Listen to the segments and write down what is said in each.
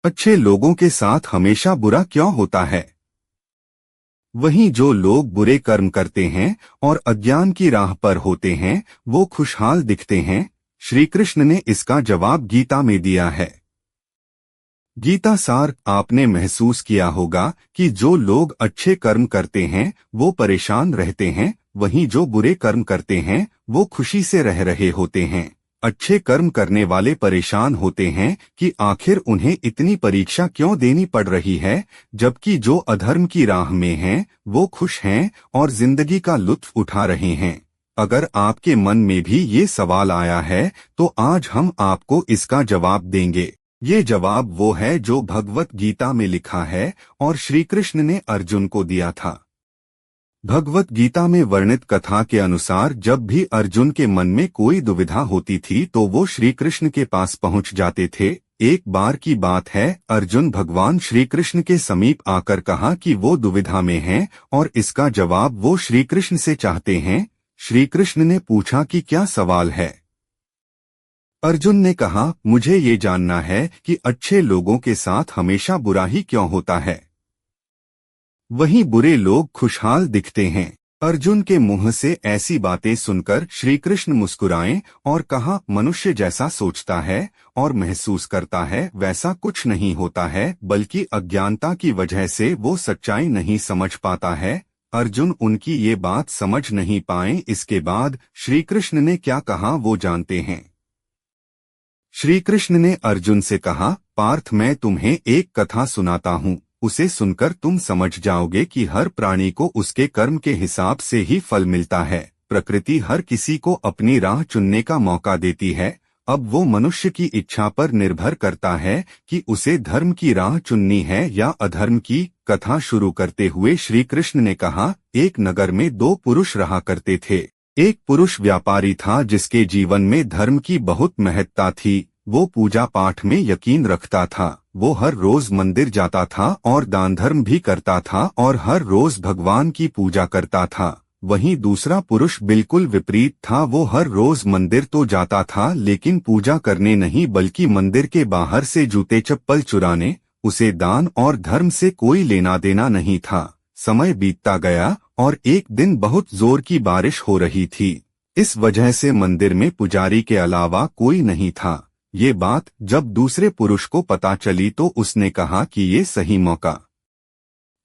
अच्छे लोगों के साथ हमेशा बुरा क्यों होता है? वहीं जो लोग बुरे कर्म करते हैं और अज्ञान की राह पर होते हैं, वो खुशहाल दिखते हैं। श्री कृष्ण ने इसका जवाब गीता में दिया है। गीता सार आपने महसूस किया होगा कि जो लोग अच्छे कर्म करते हैं वो परेशान रहते हैं, वहीं जो बुरे कर्म करते हैं वो खुशी से रह रहे होते हैं। अच्छे कर्म करने वाले परेशान होते हैं कि आखिर उन्हें इतनी परीक्षा क्यों देनी पड़ रही है, जबकि जो अधर्म की राह में हैं वो खुश हैं और जिंदगी का लुत्फ उठा रहे हैं। अगर आपके मन में भी ये सवाल आया है तो आज हम आपको इसका जवाब देंगे। ये जवाब वो है जो भगवत गीता में लिखा है और श्री कृष्ण ने अर्जुन को दिया था। भगवत गीता में वर्णित कथा के अनुसार जब भी अर्जुन के मन में कोई दुविधा होती थी तो वो श्री कृष्ण के पास पहुंच जाते थे। एक बार की बात है, अर्जुन भगवान श्री कृष्ण के समीप आकर कहा कि वो दुविधा में हैं और इसका जवाब वो श्री कृष्ण से चाहते हैं। श्री कृष्ण ने पूछा कि क्या सवाल है? अर्जुन ने कहा, मुझे ये जानना है कि अच्छे लोगों के साथ हमेशा बुरा ही क्यों होता है, वहीं बुरे लोग खुशहाल दिखते हैं। अर्जुन के मुंह से ऐसी बातें सुनकर श्री कृष्ण मुस्कुराए और कहा, मनुष्य जैसा सोचता है और महसूस करता है वैसा कुछ नहीं होता है, बल्कि अज्ञानता की वजह से वो सच्चाई नहीं समझ पाता है। अर्जुन उनकी ये बात समझ नहीं पाए। इसके बाद श्री कृष्ण ने क्या कहा वो जानते हैं। श्री कृष्ण ने अर्जुन से कहा, पार्थ, मैं तुम्हें एक कथा सुनाता हूँ, उसे सुनकर तुम समझ जाओगे कि हर प्राणी को उसके कर्म के हिसाब से ही फल मिलता है। प्रकृति हर किसी को अपनी राह चुनने का मौका देती है। अब वो मनुष्य की इच्छा पर निर्भर करता है कि उसे धर्म की राह चुननी है या अधर्म की। कथा शुरू करते हुए श्री कृष्ण ने कहा, एक नगर में दो पुरुष रहा करते थे। एक पुरुष व्यापारी था जिसके जीवन में धर्म की बहुत महत्ता थी। वो पूजा पाठ में यकीन रखता था। वो हर रोज मंदिर जाता था और दान धर्म भी करता था और हर रोज भगवान की पूजा करता था। वहीं दूसरा पुरुष बिल्कुल विपरीत था। वो हर रोज मंदिर तो जाता था लेकिन पूजा करने नहीं, बल्कि मंदिर के बाहर से जूते चप्पल चुराने। उसे दान और धर्म से कोई लेना देना नहीं था। समय बीतता गया और एक दिन बहुत जोर की बारिश हो रही थी। इस वजह से मंदिर में पुजारी के अलावा कोई नहीं था। ये बात जब दूसरे पुरुष को पता चली तो उसने कहा कि ये सही मौका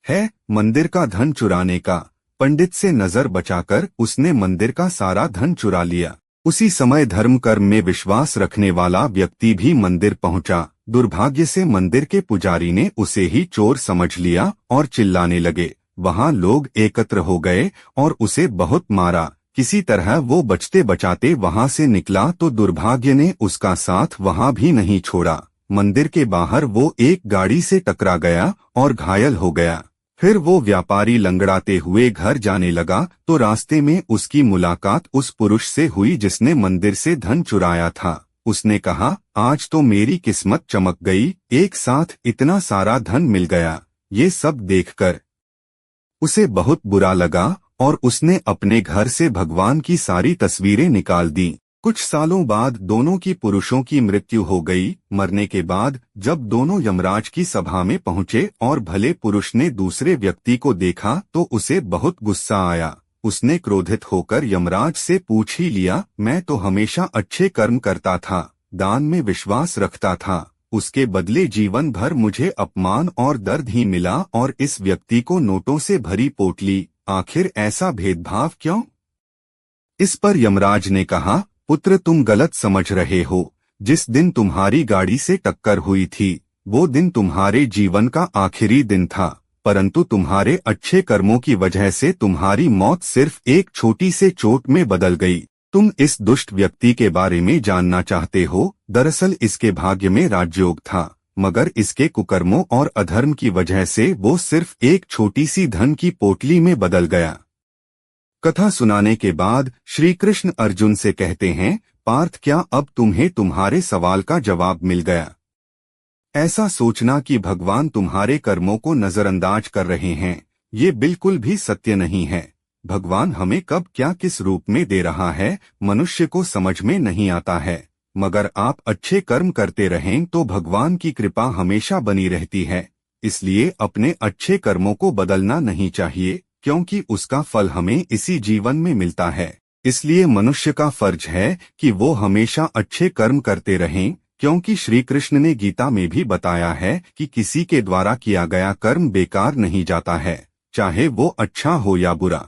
है मंदिर का धन चुराने का। पंडित से नजर बचाकर उसने मंदिर का सारा धन चुरा लिया। उसी समय धर्म कर्म में विश्वास रखने वाला व्यक्ति भी मंदिर पहुंचा। दुर्भाग्य से मंदिर के पुजारी ने उसे ही चोर समझ लिया और चिल्लाने लगे। वहां लोग एकत्र हो गए और उसे बहुत मारा। किसी तरह वो बचते बचाते वहां से निकला तो दुर्भाग्य ने उसका साथ वहां भी नहीं छोड़ा। मंदिर के बाहर वो एक गाड़ी से टकरा गया और घायल हो गया। फिर वो व्यापारी लंगड़ाते हुए घर जाने लगा तो रास्ते में उसकी मुलाकात उस पुरुष से हुई जिसने मंदिर से धन चुराया था। उसने कहा, आज तो मेरी किस्मत चमक गई, एक साथ इतना सारा धन मिल गया। ये सब देखकर उसे बहुत बुरा लगा और उसने अपने घर से भगवान की सारी तस्वीरें निकाल दी। कुछ सालों बाद दोनों की पुरुषों की मृत्यु हो गई। मरने के बाद जब दोनों यमराज की सभा में पहुंचे और भले पुरुष ने दूसरे व्यक्ति को देखा तो उसे बहुत गुस्सा आया। उसने क्रोधित होकर यमराज से पूछ ही लिया, मैं तो हमेशा अच्छे कर्म करता था, दान में विश्वास रखता था, उसके बदले जीवन भर मुझे अपमान और दर्द ही मिला और इस व्यक्ति को नोटों से भरी पोटली, आखिर ऐसा भेदभाव क्यों? इस पर यमराज ने कहा, पुत्र, तुम गलत समझ रहे हो। जिस दिन तुम्हारी गाड़ी से टक्कर हुई थी वो दिन तुम्हारे जीवन का आखिरी दिन था, परंतु तुम्हारे अच्छे कर्मों की वजह से तुम्हारी मौत सिर्फ एक छोटी से चोट में बदल गई। तुम इस दुष्ट व्यक्ति के बारे में जानना चाहते हो। दरअसल इसके भाग्य में राजयोग था, मगर इसके कुकर्मों और अधर्म की वजह से वो सिर्फ एक छोटी सी धन की पोटली में बदल गया। कथा सुनाने के बाद श्री कृष्ण अर्जुन से कहते हैं, पार्थ, क्या अब तुम्हें तुम्हारे सवाल का जवाब मिल गया? ऐसा सोचना कि भगवान तुम्हारे कर्मों को नजरअंदाज कर रहे हैं, ये बिल्कुल भी सत्य नहीं है। भगवान हमें कब क्या किस रूप में दे रहा है मनुष्य को समझ में नहीं आता है। मगर आप अच्छे कर्म करते रहें तो भगवान की कृपा हमेशा बनी रहती है। इसलिए अपने अच्छे कर्मों को बदलना नहीं चाहिए, क्योंकि उसका फल हमें इसी जीवन में मिलता है। इसलिए मनुष्य का फर्ज है कि वो हमेशा अच्छे कर्म करते रहें, क्योंकि श्री कृष्ण ने गीता में भी बताया है कि किसी के द्वारा किया गया कर्म बेकार नहीं जाता है, चाहे वो अच्छा हो या बुरा।